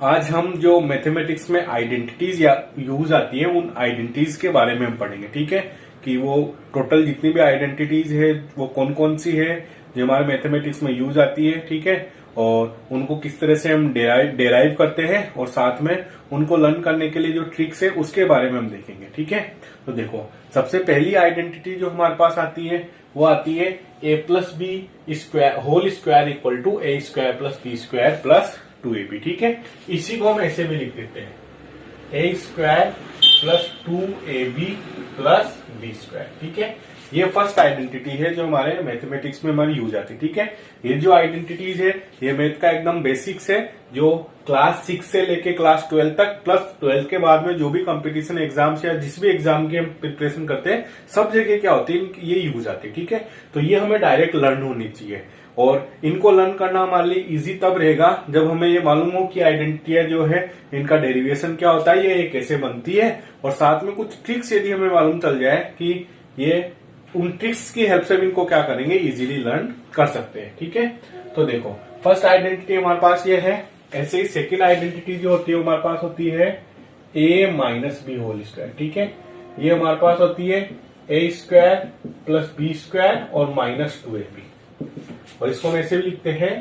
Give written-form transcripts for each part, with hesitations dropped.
आज हम जो मैथमेटिक्स में आइडेंटिटीज या यूज आती है उन आइडेंटिटीज के बारे में हम पढ़ेंगे। ठीक है, कि वो टोटल जितनी भी आइडेंटिटीज है वो कौन कौन सी है जो हमारे मैथमेटिक्स में यूज आती है। ठीक है, और उनको किस तरह से हम डेराइव करते हैं और साथ में उनको लर्न करने के लिए जो ट्रिक्स है उसके बारे में हम देखेंगे। ठीक है, तो देखो सबसे पहली आइडेंटिटी जो हमारे पास आती है वो आती है a plus B square whole square equal to A square plus B square plus 2ab। ठीक है, इसी को हम ऐसे भी लिख देते हैं a square plus 2ab plus B square. ठीक है, ये फर्स्ट आइडेंटिटी है जो हमारे मैथमेटिक्स में हमारी यूज आती है। ठीक है, ये जो आइडेंटिटीज है ये मैथ का एकदम बेसिक्स है जो क्लास 6 से लेके क्लास 12 तक प्लस 12 के बाद में जो भी कंपटीशन एग्जाम्स या जिस भी एग्जाम की हम प्रिपरेशन करते हैं सब जगह क्या होती है ये यूज आती है। ठीक है, तो ये हमें डायरेक्ट लर्न होनी चाहिए और इनको लर्न करना हमारे लिए इजी तब रहेगा जब हमें ये मालूम हो कि आइडेंटिटी जो है इनका डेरिवेशन क्या होता है, ये कैसे बनती है और साथ में कुछ ट्रिक्स यदि हमें मालूम चल जाए कि ये उन ट्रिक्स की हेल्प से भी इनको क्या करेंगे इजीली लर्न कर सकते हैं। ठीक है, तो देखो फर्स्ट आइडेंटिटी हमारे पास ये है। ऐसे ही सेकेंड आइडेंटिटी जो होती है हमारे पास होती है a minus B whole square. ठीक है, ये हमारे पास होती है ए स्क्वायर प्लस बी स्क्वायर और माइनस 2ab और इसको हम ऐसे भी लिखते हैं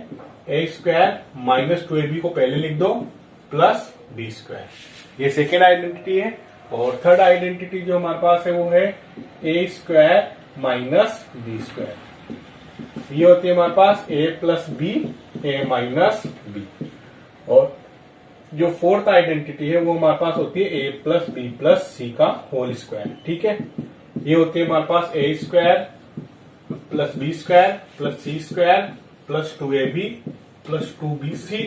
ए स्क्वायर माइनस 2ab को पहले लिख दो प्लस बी स्क्वायर। ये सेकेंड आइडेंटिटी है। और थर्ड आइडेंटिटी जो हमारे पास है वो है ए स्क्वायर माइनस बी स्क्वायर। ये होती है हमारे पास a plus B A minus B. और जो फोर्थ आइडेंटिटी है वो हमारे पास होती है a plus B plus c का होल स्क्वायर। ठीक है, ये होती है हमारे पास a square plus B square plus c square plus 2ab plus 2bc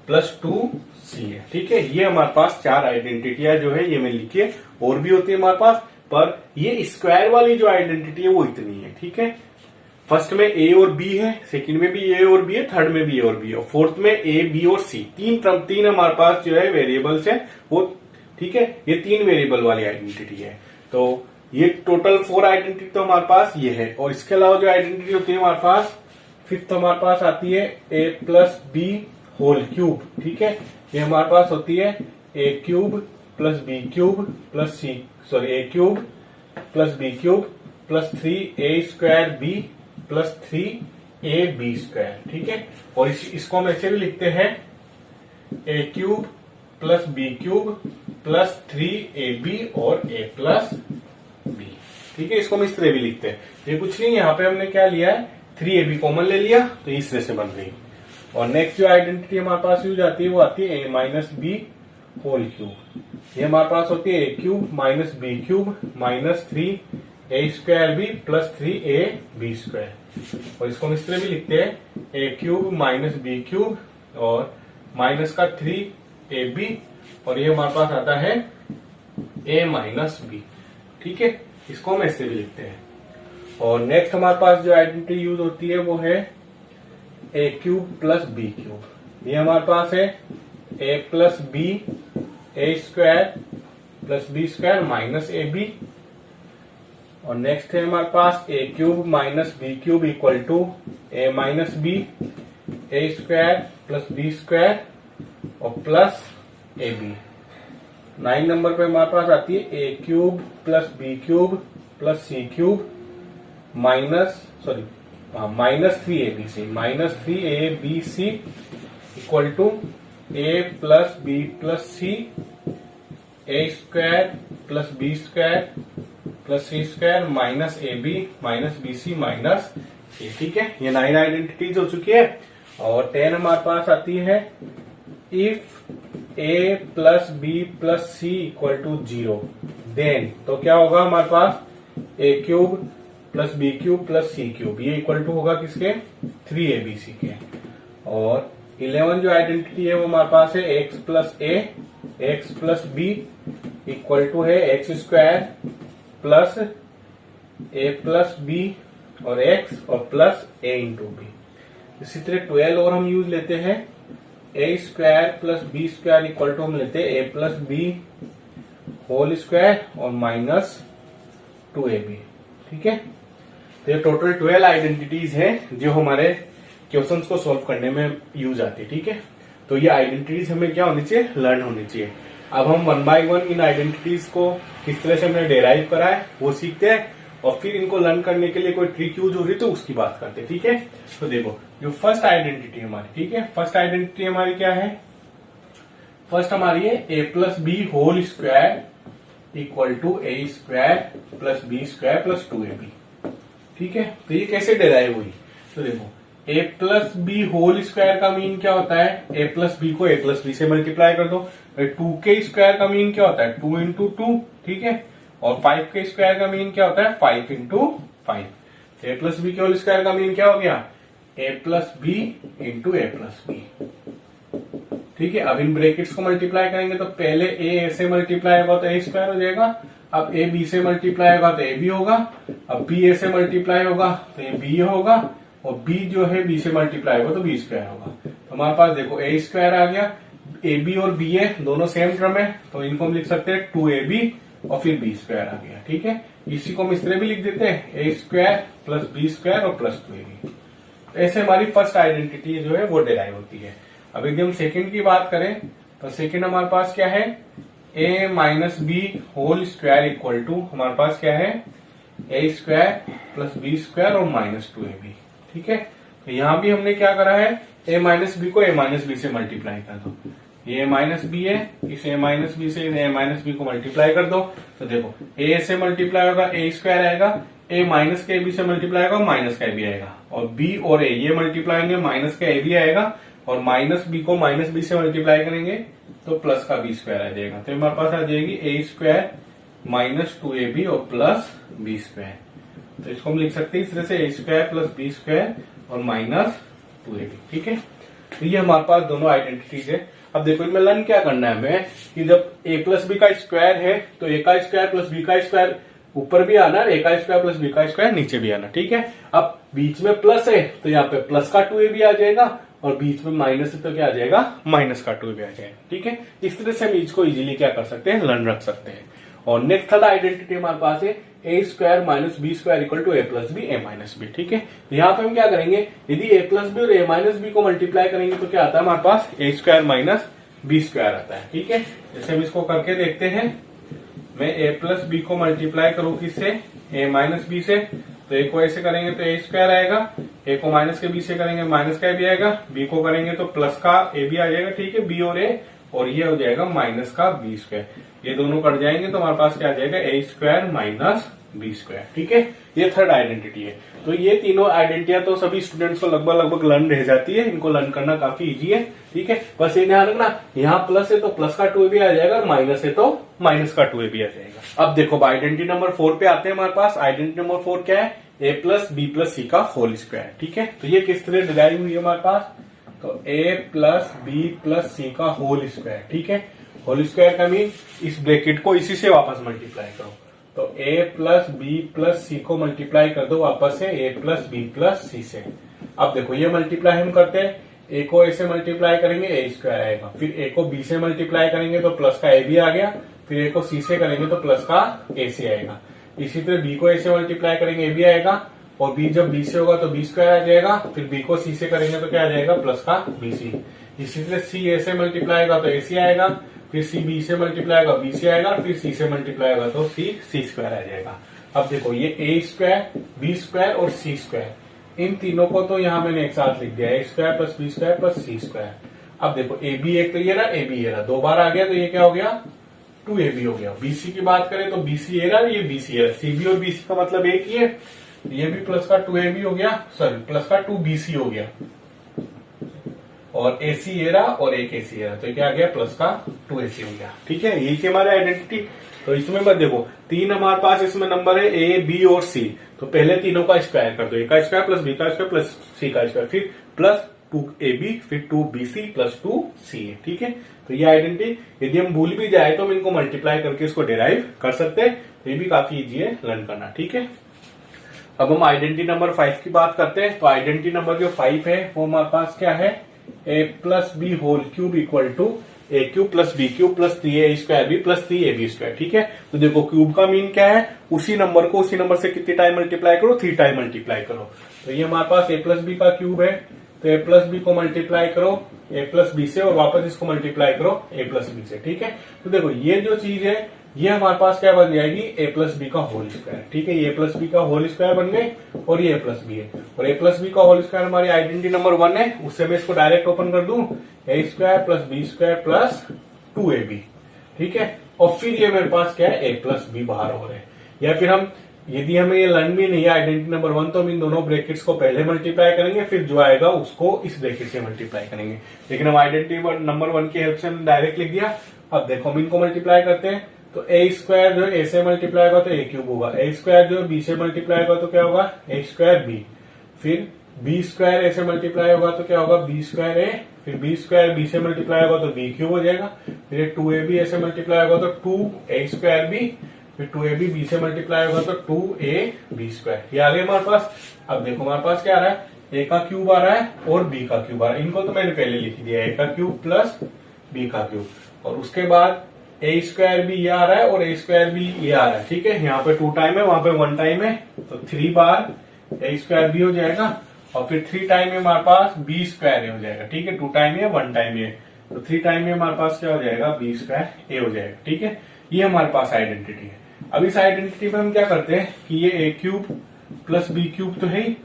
plus 2c है। ठीक है, ये हमारे पास चार आइडेंटिटियां जो है ये मैं लिखिए और भी होती है हमारे पास, पर ये स्क्वायर वाली जो आइडेंटिटी है वो इतनी है। ठीक है, फर्स्ट में ए और बी है, सेकंड में भी ए और बी है, थर्ड में भी ए और बी है और फोर्थ में ए बी और सी तीन हमारे पास जो है वेरिएबल्स है वो। ठीक है, ये तीन वेरिएबल वाली आइडेंटिटी है। तो ये टोटल 4 आइडेंटिटी तो हमारे पास ये है। और इसके अलावा जो आइडेंटिटी होती है हमारे पास फिफ्थ हमारे पास आती है a plus B whole cube. ठीक है, ये हमारे पास होती है a cube plus B cube plus a cube plus B cube plus 3a square B plus 3ab square. ठीक है, और इसको हम ऐसे भी लिखते हैं a cube plus B cube plus 3ab और a प्लस बी। ठीक है, इसको हम इस तरह भी लिखते हैं। ये कुछ नहीं, यहाँ पे हमने क्या लिया है 3ab कॉमन ले लिया तो इस तरह से बन गई। और नेक्स्ट जो आइडेंटिटी हमारे पास यूज आती है वो आती है a minus B whole cube. ये हमारे पास होती है a cube minus b cube minus 3a square B plus 3ab square. और इसको हम इस तरह भी लिखते हैं a cube minus b cube और माइनस का 3ab और ये हमारे पास आता है a माइनस बी। ठीक है, इसको हम ऐसे भी लिखते हैं। और नेक्स्ट हमारे पास जो आइडेंटिटी यूज होती है वो है a cube plus B cube. ये हमारे पास है a plus B a square plus B square minus a b. और नेक्स्ट है हमारे पास a cube minus b cube equal to a minus b a square plus B square और plus a b. 9 number पे हमारे पास आती है a cube plus B cube plus C cube minus 3abc minus 3abc equal to a plus B plus c a square plus B square plus c square minus a b minus b c minus a. ठीक है, ये 9 identities हो चुकी है। और 10 हमारे पास आती है if a plus B plus C equal to 0 then, तो क्या होगा हमारे पास a cube plus B cube plus C cube, ये इक्वल टू होगा किसके 3abc के। और 11 जो आइडेंटिटी है वो हमारे पास है x plus a x plus b equal to है x square plus a plus B और एक्स और प्लस ए इंटू बी। इसी तरह 12 और हम यूज लेते हैं a square plus B square equal to हम लेते हैं a plus B whole square और माइनस 2ab। ठीक है, तो ये टोटल 12 आइडेंटिटीज हैं जो हमारे क्वेश्चंस को सॉल्व करने में यूज आती है। ठीक है, तो ये आइडेंटिटीज हमें क्या होनी चाहिए, लर्न होनी चाहिए। अब हम 1 by 1 इन आइडेंटिटीज को किस तरह से हमने डेराइव करा है वो सीखते हैं, और फिर इनको लर्न करने के लिए कोई ट्रिक यूज हो रही तो उसकी बात करते हैं। ठीक है, तो देखो जो फर्स्ट आइडेंटिटी हमारी, ठीक है, फर्स्ट आइडेंटिटी हमारी क्या है, फर्स्ट हमारी है a plus B whole square equal to A square plus B square plus 2ab। ठीक है, तो ये कैसे डेराइव हुई, तो देखो a plus B whole square का मीन क्या होता है, a प्लस बी को a प्लस बी से मल्टीप्लाई कर दो। 2 के स्क्वायर का मीन क्या होता है, 2 इंटू 2, ठीक है, और 5 के स्क्वायर का मीन क्या होता है, 5 इंटू 5। a प्लस बी के होल स्क्वायर का मीन क्या हो गया, a plus B into A plus B. ठीक है, अब इन ब्रैकेट्स को मल्टीप्लाई करेंगे तो पहले a से मल्टीप्लाई होगा तो a स्क्वायर हो जाएगा, अब a b से मल्टीप्लाई होगा तो a b होगा, अब b a से मल्टीप्लाई होगा तो ये b होगा, और b जो है b से मल्टीप्लाई होगा तो b स्क्वायर होगा। तो हमारे पास देखो a स्क्वायर आ गया, ए बी और बी ए दोनों सेम टर्म है तो इनको हम लिख सकते हैं 2ab और फिर b स्क्वायर आ गया। ठीक है, इसी को हम इस तरह भी लिख देते हैं, a square plus b square और प्लस 2ab। ऐसे हमारी फर्स्ट आइडेंटिटी जो है वो डिराइव होती है। अब यदि हम सेकंड की बात करें तो सेकंड हमारे पास क्या है, a minus B whole square equal to हमारे पास क्या है, a square plus B square और माइनस 2ab। ठीक है, तो यहां भी हमने क्या करा है, a माइनस बी को a माइनस बी से मल्टीप्लाई कर दो, ये माइनस बी है, इस a माइनस बी से a माइनस बी को मल्टीप्लाई कर दो। तो देखो a से मल्टीप्लाई होगा a स्क्वायर आएगा, a माइनस का b से मल्टीप्लाई होगा माइनस का b आएगा, और b और a ये मल्टीप्लाई होंगे माइनस का a भी आएगा, और माइनस b को माइनस b से मल्टीप्लाई करेंगे तो प्लस का b स्क्वायर आ जाएगा। तो हमारे पास आ जाएगी a स्क्वायर माइनस 2ab और प्लस b स्क्वायर। तो इसको हम लिख सकते हैं इस तरह से, a square plus b square और माइनस 2ab। ठीक है, तो ये हमारे पास दोनों आइडेंटिटीज है। अब देखो इनमें लर्न क्या करना है हमें, कि जब a प्लस बी का स्क्वायर है तो a का स्क्वायर प्लस b का स्क्वायर ऊपर भी आना, a का स्क्वायर प्लस b का स्क्वायर नीचे भी आना। ठीक है, अब बीच में प्लस है तो यहाँ पे प्लस का 2ab आ जाएगा, और बीच में माइनस है तो क्या आ जाएगा, माइनस का 2ab आ जाएगा। ठीक है, इस तरह से हम इसको इजीली क्या कर सकते हैं, लर्न रख सकते हैं। और नेक्स्ट थर्ड आइडेंटिटी हमारे पास है a square minus B square equal to a plus B A minus B. ठीक है, यहाँ पे हम क्या करेंगे, यदि a प्लस बी और a माइनस बी को मल्टीप्लाई करेंगे तो क्या आता है हमारे पास, a square minus B square आता है। ठीक है, जैसे हम इसको करके देखते हैं, मैं a प्लस बी को मल्टीप्लाई करूं किससे, a माइनस बी से, तो a को ऐसे करेंगे तो a स्क्वायर आएगा, a को माइनस के b से करेंगे माइनस का b आएगा, b को करेंगे तो प्लस का a भी आ जाएगा। ठीक है, b और a, और ये हो जाएगा माइनस का b स्क्वायर, ये दोनों कट जाएंगे तो हमारे पास क्या आ जाएगा, a square minus B square. ठीक है, ये थर्ड आइडेंटिटी है। तो ये तीनों आइडेंटिटियां तो सभी स्टूडेंट्स को लगभग लर्न रह जाती है, इनको लर्न करना काफी इजी है। ठीक है, बस ये ध्यान रखना, यहाँ प्लस है तो प्लस का 2ab आ जाएगा, और माइनस है तो माइनस का 2ab आ जाएगा। अब देखो आइडेंटिटी नंबर 4 पे आते हैं हमारे पास। आइडेंटिटी नंबर 4 क्या है, a plus B plus c का होल स्क्वायर। ठीक है, तो ये किस तरह डिराइव हुई है हमारे पास, तो a plus B plus c का होल स्क्वायर। ठीक है, होल स्क्वायर का मीन इस ब्रैकेट को इसी से वापस मल्टीप्लाई करो, तो a प्लस बी प्लस सी को मल्टीप्लाई कर दो वापस से a प्लस बी प्लस सी से। अब देखो ये मल्टीप्लाई हम करते हैं, a को a से मल्टीप्लाई करेंगे a स्क्वायर आएगा, फिर a को b से मल्टीप्लाई करेंगे तो प्लस का a भी आ गया, फिर a को c से करेंगे तो प्लस का a से आएगा। इसी तरह b को a से मल्टीप्लाई करेंगे a भी आएगा, और b जब b से होगा तो b स्क्वायर आ जाएगा, फिर b को c से करेंगे तो क्या आ जाएगा, प्लस का bc। इसी तरह c a से मल्टीप्लाई होगा तो ac आएगा, फिर c b से मल्टीप्लाई होगा bc आएगा, फिर c से मल्टीप्लाई होगा तो c स्क्वायर आ जाएगा। अब देखो ये a स्क्वायर b स्क्वायर और c स्क्वायर, इन तीनों को तो यहाँ मैंने एक साथ लिख दिया, a square plus b square plus c square. अब देखो a b एक तो ये रहा, a b ये रहा, दो बार आ गया तो ये क्या हो गया, 2ab हो गया। bc की बात करें तो bc ये रहा, ये bc ये रहा, cb और bc का मतलब एक ही है, ये भी प्लस का 2ab हो गया, सॉरी प्लस का 2bc हो गया, और AC ये रहा और एक AC ये रहा, तो क्या आ गया, प्लस का 2AC हो गया। ठीक है, यही थी हमारी आइडेंटिटी। तो इसमें बस देखो तीन हमारे पास इसमें नंबर है A B और C, तो पहले तीनों का स्क्वायर कर दो, A का स्क्वायर प्लस B का स्क्वायर प्लस C का स्क्वायर, फिर प्लस 2AB फिर 2BC प्लस 2CA। ठीक है, तो ये आइडेंटिटी यदि हम भूल भी जाए तो हम इनको मल्टीप्लाई करके इसको डिराइव कर सकते हैं, तो ये भी काफी इजी है लर्न करना। ठीक है, अब हम आइडेंटिटी नंबर 5 की बात करते हैं। तो आइडेंटिटी नंबर जो 5 है वो हमारे पास क्या है, a plus B whole cube equal to a cube plus B cube plus 3a square B plus 3ab square. ठीक है, तो देखो क्यूब का मीन क्या है, उसी नंबर को उसी नंबर से कितनी टाइम मल्टीप्लाई करो, 3 टाइम मल्टीप्लाई करो। तो ये हमारे पास a प्लस बी का क्यूब है, तो ए प्लस बी को मल्टीप्लाई करो ए प्लस बी से और वापस इसको मल्टीप्लाई करो ए प्लस बी से। ठीक है, तो देखो ये जो चीज है ये हमारे पास क्या बन जाएगी, ए प्लस बी का होल स्क्वायर। ठीक है, ये ए प्लस बी का होल स्क्वायर बन गए और ये ए प्लस बी है, और ए प्लस बी का होल स्क्वायर हमारी आइडेंटिटी नंबर 1 है। उससे मैं इसको डायरेक्ट ओपन कर दूं, a square plus B square plus 2ab। ठीक है, और फिर ये मेरे पास क्या है, ए प्लस बी बाहर हो रहे हैं। या फिर हम यदि हमें ये लर्न भी नहीं है आइडेंटिटी नंबर 1, तो हम इन दोनों ब्रैकेट्स को पहले मल्टीप्लाई करेंगे, फिर जो आएगा उसको इस ब्रैकेट से मल्टीप्लाई करेंगे। लेकिन हम आइडेंटिटी नंबर 1 की हेल्प से हमने डायरेक्ट लिख दिया। अब देखो हम इनको मल्टीप्लाई करते हैं, तो ए स्क्वायर जो है ए से मल्टीप्लाई होगा तो ए क्यूब होगा, ए स्क्वायर जो है बी से मल्टीप्लाई होगा तो क्या होगा, ए स्क्वायर बी। फिर बी स्क्वायर ए से मल्टीप्लाई होगा तो क्या होगा, बी स्क्वायर ए। फिर बी स्क्वायर बी से मल्टीप्लाई होगा तो बी क्यूब हो जाएगा। फिर 2ab ए से मल्टीप्लाई होगा तो 2a स्क्वायर बी। फिर 2ab बी से मल्टीप्लाई होगा तो 2ab स्क्वायर। ये आ गया हमारे पास। अब देखो हमारे पास क्या आ रहा है, ए का क्यूब आ रहा है और बी का क्यूब आ रहा है। इनको तो मैंने पहले लिख दिया, ए का क्यूब प्लस बी का क्यूब, और उसके बाद ए स्क्वायर भी ये आ रहा है और ए स्क्वायर भी ये आ रहा है। ठीक है, यहाँ पे 2 टाइम है, वहां पे 1 टाइम है, तो 3 बार ए स्क्वायर भी हो जाएगा, और फिर 3 टाइम में हमारे पास बी स्क्वायर ए हो जाएगा। ठीक है, 2 टाइम है 1 टाइम है, तो 3 टाइम में हमारे पास क्या हो जाएगा, बी स्क्वायर ए हो जाएगा। ठीक है, ये हमारे पास आइडेंटिटी है। अब इस आइडेंटिटी में हम क्या करते हैं कि ये ए क्यूब प्लस बी क्यूब तो है ही,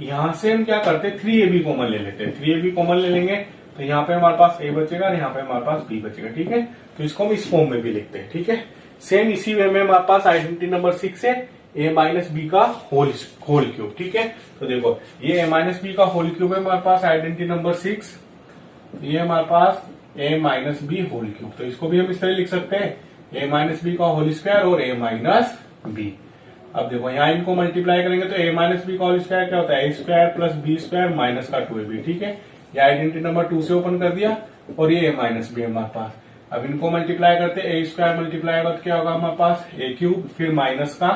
यहां से हम क्या करते हैं 3ab कॉमन ले लेते हैं। 3ab कॉमन ले लेंगे तो यहाँ पे हमारे पास ए बचेगा और यहाँ पे हमारे पास बी बचेगा। ठीक है, तो इसको हम इस फॉर्म में भी लिखते हैं। ठीक है, सेम इसी वे में हमारे पास आइडेंटिटी नंबर 6 है, ए माइनस बी का होल क्यूब। ठीक है, तो देखो ये ए माइनस बी का होल क्यूब है हमारे पास आइडेंटिटी नंबर 6, ये हमारे पास ए माइनस बी होल क्यूब। तो इसको भी हम इस तरह लिख सकते हैं, ए माइनस बी का होल स्क्वायर और ए माइनस बी। अब देखो यहाँ इनको मल्टीप्लाई करेंगे तो ए माइनस बी का होल स्क्वायर क्या होता है, ए square plus B square minus का 2ab। ठीक है, ये आइडेंटिटी नंबर 2 से ओपन कर दिया, और ये ए माइनस बी है हमारे पास। अब इनको मल्टीप्लाई करते हैं, ए स्क्वायर मल्टीप्लाई होगा तो क्या होगा हमारे पास, ए क्यूब फिर माइनस का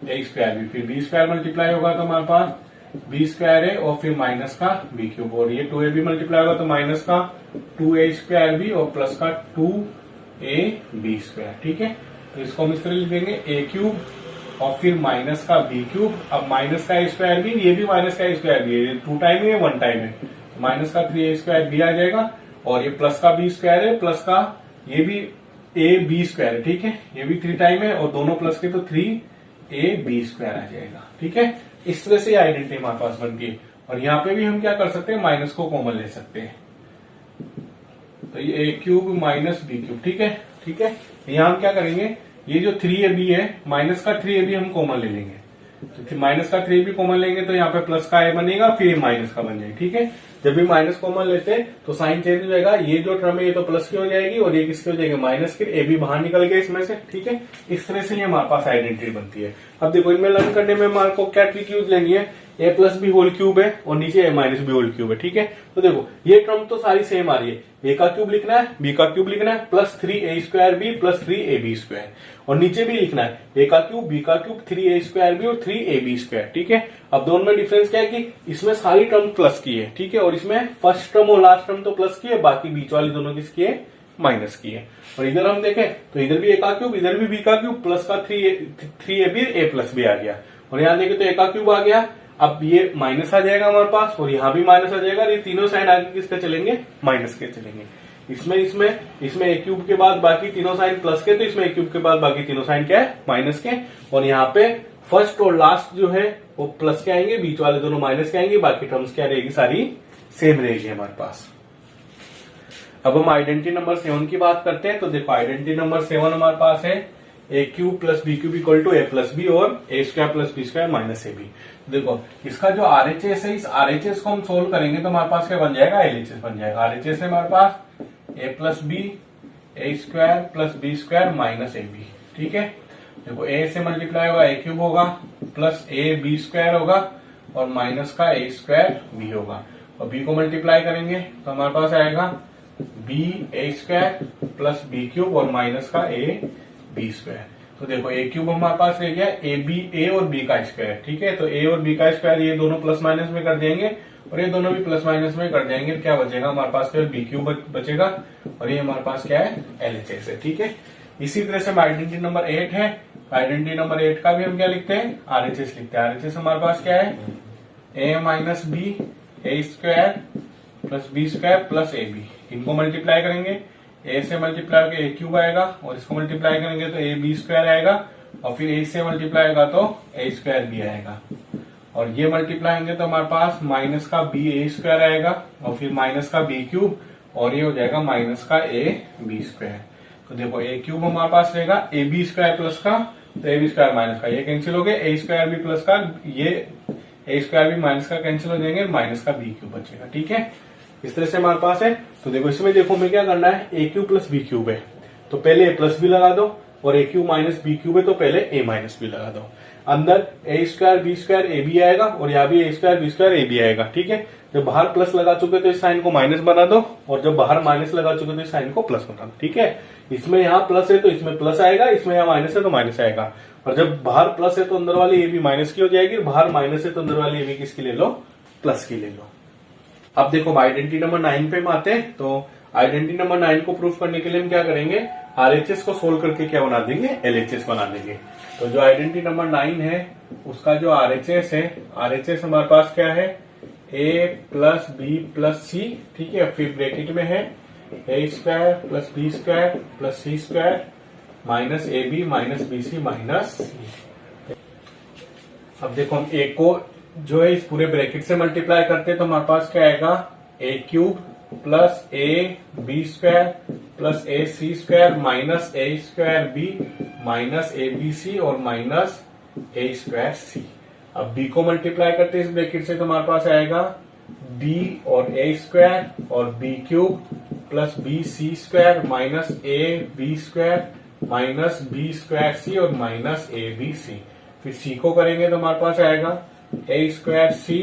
ए स्क्वायर बी, फिर बी स्क्वायर मल्टीप्लाई होगा तो हमारे पास बी स्क्वायर है और फिर माइनस का बी क्यूब, और ये 2ab मल्टीप्लाई होगा तो माइनस का 2a स्क्वायर बी और प्लस का 2ab स्क्वायर। ठीक है, तो इसको हम इस तरह लिख देंगे, ए क्यूब और फिर माइनस का बी क्यूब। अब माइनस का ए स्क्वायर बी, ये भी माइनस का ए स्क्वायर बी है, 2 टाइम है 1 टाइम है, माइनस का 3a स्क्वायर बी आ जाएगा, और ये प्लस का बी स्क्वायर है, प्लस का ये भी ए बी स्क्वायर है। ठीक है, ये भी 3 टाइम है और दोनों प्लस के तो 3ab स्क्वायर आ जाएगा। ठीक है, इस तरह से आइडेंटिटी हमारे पास बनती है। और यहाँ पे भी हम क्या कर सकते हैं, माइनस को कॉमन ले सकते हैं, तो ये ए क्यूब माइनस बी क्यूब। ठीक है, ठीक है, यहाँ हम क्या करेंगे, ये जो 3ab है माइनस का 3ab हम कॉमन ले लेंगे, तो माइनस का 3ab कॉमन लेंगे तो यहाँ पे प्लस का ए बनेगा, फिर माइनस का बन जाएगा। ठीक है, जब भी माइनस कॉमन लेते हैं तो साइन चेंज हो जाएगा, ये जो टर्म है ये तो प्लस की हो जाएगी और ये किसकी हो जाएगी, माइनस की। ए बी बाहर निकल गया इसमें से। ठीक है, इस तरह से ये हमारे पास आइडेंटिटी बनती है। अब देखो इनमें लर्न करने में हमारे को क्या ट्रिक यूज लेनी है, a plus B whole cube है और नीचे ए माइनस बी होल क्यूब है। ठीक है, तो देखो ये टर्म तो सारी सेम आ रही है, ए का क्यूब लिखना है, बी का क्यूब लिखना है, plus 3a square B plus 3ab square, और नीचे भी लिखना है ए का क्यूब बी का क्यूब 3a स्क्वायर बी और 3ab स्क्वायर। ठीक है, अब दोनों में डिफरेंस क्या है कि इसमें सारी टर्म प्लस की है। ठीक है, और इसमें फर्स्ट टर्म और लास्ट टर्म तो प्लस की है, बाकी बीच वाली दोनों किसकी है, माइनस की है। और इधर हम देखें तो इधर भी ए का क्यूब, इधर भी बी का क्यूब, प्लस का 3ab ए प्लस बी आ गया, और यहाँ देखें तो ए का क्यूब आ गया, अब ये माइनस आ जाएगा हमारे पास और यहाँ भी माइनस आ जाएगा, ये तीनों साइड आगे किसके चलेंगे, माइनस के चलेंगे। इसमें ए क्यूब के बाद बाकी तीनों साइन प्लस के, तो इसमें ए क्यूब के बाद बाकी तीनों साइन क्या है, माइनस के, और यहाँ पे फर्स्ट और लास्ट जो है वो प्लस के आएंगे, बीच वाले दोनों माइनस के आएंगे, बाकी टर्म्स क्या रहेगी, सारी सेम रहेगी हमारे पास। अब हम आइडेंटिटी नंबर 7 की बात करते हैं, तो देखो आइडेंटिटी नंबर 7 हमारे पास है a cube plus B cube equal to a plus B और a square plus B square minus a b. देखो इसका जो आरएचएस है, इस आरएचएस को हम सोल्व करेंगे तो हमारे पास क्या बन जाएगा, एलएचएस बन जाएगा। आरएचएस है हमारे पास a plus B a square plus B square minus a b. ठीक है, देखो ए से मल्टीप्लाई होगा ए क्यूब होगा, प्लस ए बी स्क्वायर होगा और माइनस का ए स्क्वायर बी होगा, और बी को मल्टीप्लाई करेंगे तो हमारे पास आएगा B a square plus B cube और माइनस का ए बी स्क्वायर। तो देखो ए क्यूब हमारे पास रह गया ए बी ए और बी का स्क्वायर। ठीक है, तो ए और बी का स्क्वायर ये दोनों प्लस माइनस में कर देंगे और ये दोनों भी प्लस माइनस में कर देंगे, क्या बचेगा हमारे पास, फिर बी क्यूब बचेगा, और ये हमारे पास क्या है, एलएचएस है। ठीक है, इसी तरह से आइडेंटिटी नंबर 8 है, आइडेंटिटी नंबर 8 का भी हम क्या लिखते हैं, आरएचएस लिखते हैं। आरएचएस हमारे पास क्या है, a minus b a square plus B square plus a b, इनको मल्टीप्लाई करेंगे, ए से मल्टीप्लाई करके ए क्यूब आएगा और इसको मल्टीप्लाई करेंगे तो ए बी स्क्वायर आएगा और फिर ए से मल्टीप्लाई होगा तो ए स्क्वायर बी आएगा और ये मल्टीप्लाई होंगे तो हमारे पास माइनस का बी ए स्क्वायर आएगा और फिर माइनस का बी क्यूब और ये हो जाएगा माइनस का ए बी स्क्वायर। तो देखो ए क्यूब हमारे पास रहेगा ए बी स्क्वायर प्लस का, तो ए बी स्क्वायर माइनस का ये कैंसिल हो गया, ए स्क्वायर बी प्लस का ये ए स्क्वायर बी माइनस का कैंसिल हो जाएंगे, माइनस का बी क्यूब बचेगा। ठीक है, इस तरह से हमारे पास है। तो देखो इसमें देखो हमें क्या करना है, a cube plus B cube है तो पहले ए प्लस बी लगा दो और a cube minus b cube है तो पहले ए माइनस बी लगा दो। अंदर a square b square a b आएगा और यहाँ भी a square b square a b आएगा। ठीक है, जब बाहर प्लस लगा चुके तो इस साइन को माइनस बना दो और जब बाहर माइनस लगा चुके तो इस साइन को प्लस बना दो। ठीक है, इसमें यहाँ प्लस है तो इसमें प्लस आएगा, इसमें यहाँ माइनस है तो माइनस आएगा और जब बाहर प्लस है तो अंदर वाली ए बी माइनस की हो जाएगी, बाहर माइनस है तो अंदर वाली ए बी किसकी ले लो, प्लस की ले लो। अब देखो आइडेंटिटी नंबर 9 पे हम आते हैं। तो आइडेंटिटी नंबर 9 को प्रूफ करने के लिए हम क्या करेंगे, आरएचएस को सोल्व करके क्या बना देंगे, एलएचएस बना देंगे। तो जो आइडेंटिटी नंबर 9 है उसका जो आरएचएस है, आरएचएस हमारे पास क्या है, ए प्लस बी प्लस सी। ठीक है, फिर ब्रैकेट में है ए square plus B square plus c square minus a b minus b c minus c. अब देखो हम ए को जो है इस पूरे ब्रैकेट से मल्टीप्लाई करते हैं तो हमारे पास क्या आएगा, a cube plus a b square plus a c square minus a square b minus a b c और माइनस ए स्क्वायर सी। अब बी को मल्टीप्लाई करते हैं इस ब्रैकेट से तो हमारे पास आएगा बी और ए स्क्वायर और b cube plus b c square minus a b square minus B square c और माइनस ए बी सी। फिर सी को करेंगे तो हमारे पास आएगा a square c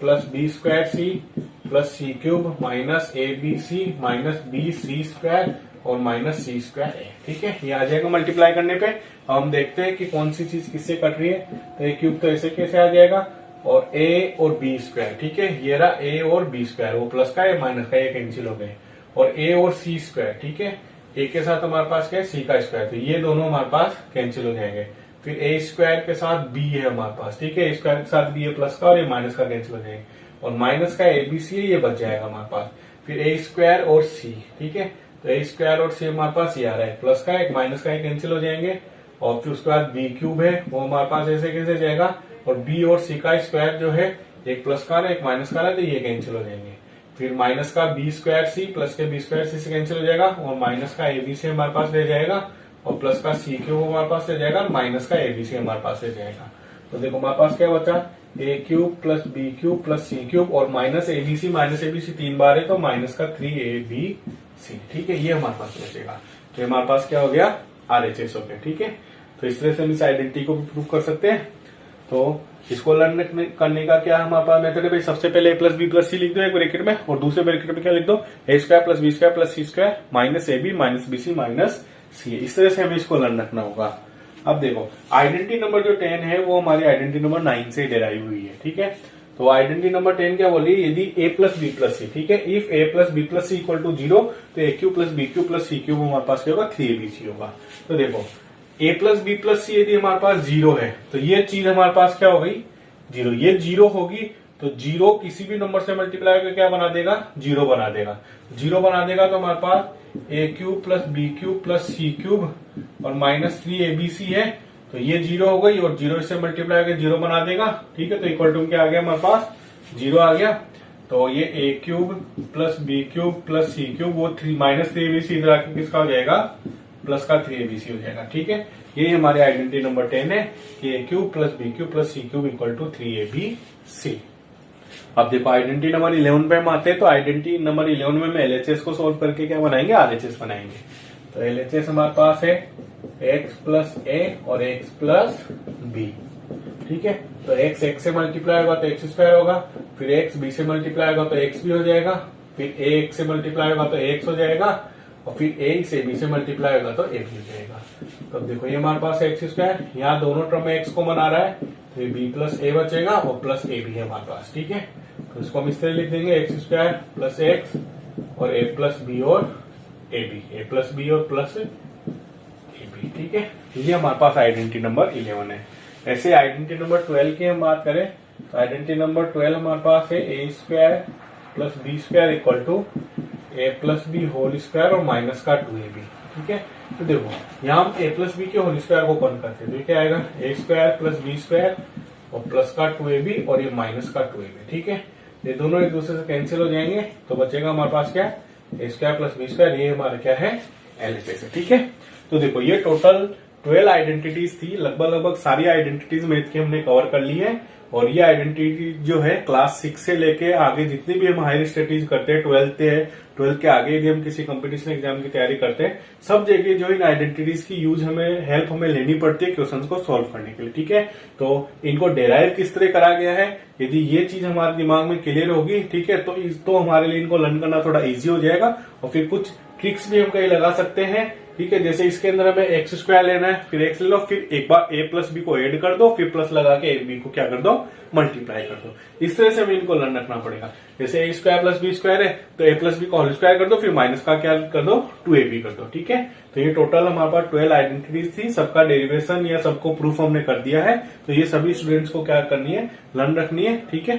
plus B square c plus C cube minus a b c minus b c square और minus c square a. ठीक है, ये आ जाएगा मल्टीप्लाई करने पे। अब हम देखते हैं कि कौन सी चीज किससे कट रही है। तो ए क्यूब तो ऐसे कैसे आ जाएगा और ए और बी स्क्वायर। ठीक है, ये रहा ए और बी स्क्वायर, वो प्लस का है माइनस का, ये कैंसिल हो गए और ए और सी स्क्वायर। ठीक है, ए के साथ हमारे पास क्या है, सी का स्क्वायर, तो ये दोनों हमारे पास कैंसिल हो जाएंगे। फिर ए स्क्वायर के साथ बी है हमारे पास। ठीक है, ए स्क्वायर के साथ बी है प्लस का और ये माइनस का कैंसिल हो जाएंगे और माइनस का ए बी सी है, ये बच जाएगा हमारे पास। फिर ए स्क्वायर और सी। ठीक है, तो ए स्क्वायर और सी हमारे पास ये आ रहा है, प्लस का एक माइनस का कैंसिल हो जाएंगे और फिर उसके बाद बी क्यूब है वो हमारे पास ऐसे कैसे जाएगा और बी और सी का स्क्वायर जो है एक प्लस का है एक माइनस का है तो ये कैंसिल हो जाएंगे। फिर माइनस का बी स्क्वायर सी प्लस के बी स्क्वायर सी से कैंसिल हो जाएगा और माइनस का ए बी सी हमारे पास रह जाएगा और प्लस का सी क्यूब हमारे पास रह जाएगा और माइनस का ए बी सी हमारे पास रह जाएगा। तो देखो हमारे पास क्या बचा, a cube plus B cube plus C cube और minus a b c minus a b c 3 बार है तो माइनस का 3ab ठीक है, ये हमारे पास बचेगा। तो हमारे पास क्या हो गया, आरएचएस हो गया। ठीक है, तो इस तरह से हम इस आइडेंटिटी को भी प्रूव कर सकते हैं। तो इसको लर्न करने का क्या हमारे पास मेथड है भाई, सबसे पहले ए प्लस बी प्लस सी लिख दो एक ब्रैकेट में और दूसरे ब्रैकेट में क्या लिख दो, a square plus B square plus c square minus a b minus b c minus c. इस तरह से हमें इसको लर्न रखना होगा। अब देखो आइडेंटिटी नंबर जो 10 है वो हमारी आइडेंटिटी नंबर 9 से डेराइव हुई है। ठीक है, तो आइडेंटिटी नंबर 10 क्या बोली, यदि a प्लस बी प्लस सी, ठीक है, if a plus B plus C equal to 0 तो a cube plus B cube plus C cube हमारे पास क्या होगा, 3abc होगा। तो देखो a plus B plus C यदि हमारे पास 0 है तो ये चीज हमारे पास क्या हो गई, 0। ये 0 होगी तो 0 किसी भी नंबर से मल्टीप्लाई करके क्या बना देगा, 0 बना देगा। 0 बना देगा तो हमारे पास a cube plus B cube plus C cube और माइनस 3abc है तो ये 0 हो गई और 0 से मल्टीप्लाई करके 0 बना देगा। ठीक है, तो इक्वल टू क्या आ गया हमारे पास, 0 आ गया। तो ये a cube plus B cube plus C cube वो माइनस 3abc इधर आके किसका हो जाएगा, प्लस का 3abc हो जाएगा। ठीक है, ये हमारे आइडेंटिटी नंबर 10 है कि a cube plus B cube plus C cube equal to 3abc। अब देखो आइडेंटिटी नंबर 11 पे हम आते हैं। तो आइडेंटिटी नंबर 11 में हम एलएचएस को सोल्व करके क्या बनाएंगे, आरएचएस बनाएंगे। तो एलएचएस हमारे पास है x प्लस ए और x प्लस बी। ठीक है, तो x से मल्टीप्लाई होगा तो x स्क्वायर होगा, फिर x b से मल्टीप्लाई होगा तो x भी हो जाएगा, फिर a x से मल्टीप्लाई होगा तो x हो जाएगा और फिर a से b से मल्टीप्लाई होगा तो a भी हो जाएगा। तो देखो ये हमारे पास x स्क्वायर, यहाँ दोनों टर्म में x को बना रहा है तो b प्लस a बचेगा और प्लस a भी है हमारे पास। ठीक है, तो इसको हम इस तरह लिख देंगे, x स्क्वायर प्लस x और a प्लस बी और a प्लस बी और प्लस a b। ठीक है, ये हमारे पास आइडेंटिटी नंबर 11 है। ऐसे आइडेंटिटी नंबर 12 की हम बात करें तो आइडेंटिटी नंबर 12 हमारे पास है ए square plus B square equal to a plus B whole square और माइनस का 2ab। ठीक है, तो देखो यहाँ हम ए प्लस बी के होल स्क्वायर को कौन करते हैं, तो ये क्या आएगा a square plus B square और प्लस का 2ab और ये माइनस का 2ab। ठीक है, ये दोनों एक दूसरे से कैंसिल हो जाएंगे तो बचेगा हमारे पास क्या ए स्क्वायर प्लस बी स्क्वायर, ये हमारा क्या है एलएचएस है। ठीक है, तो देखो ये टोटल 12 आइडेंटिटीज थी, लगभग सारी आइडेंटिटीज मैथ की हमने कवर कर ली है। और ये आइडेंटिटी जो है क्लास 6 से लेके आगे जितनी भी हम हायर स्टडीज करते हैं, 12th के आगे यदि हम किसी कंपटीशन एग्जाम की तैयारी करते हैं, सब जगह जो इन आइडेंटिटीज की यूज हेल्प हमें लेनी पड़ती है क्वेश्चंस को सॉल्व करने के लिए। ठीक है, तो इनको डेराइव किस तरह करा गया है, यदि ये चीज हमारे दिमाग में क्लियर होगी, ठीक है, तो हमारे लिए इनको लर्न करना थोड़ा इजी हो जाएगा। और फिर कुछ ट्रिक्स भी हम कहीं लगा सकते हैं। ठीक है, जैसे इसके अंदर हमें एक्स स्क्वायर लेना है, फिर एक्स ले लो, फिर एक बार ए प्लस बी को ऐड कर दो, फिर प्लस लगा के ए बी को क्या कर दो मल्टीप्लाई कर दो। इस तरह से हमें इनको लर्न रखना पड़ेगा। जैसे ए स्क्वायर प्लस बी स्क्वायर है तो ए प्लस बी को होल स्क्वायर कर दो, फिर माइनस का क्या कर दो 2ab कर दो। ठीक है, तो ये टोटल हमारे पास 12 आइडेंटिटीज थी, सबका डेरिवेशन या सबको प्रूफ हमने कर दिया है। तो ये सभी स्टूडेंट्स को क्या करनी है, लर्न रखनी है। ठीक है।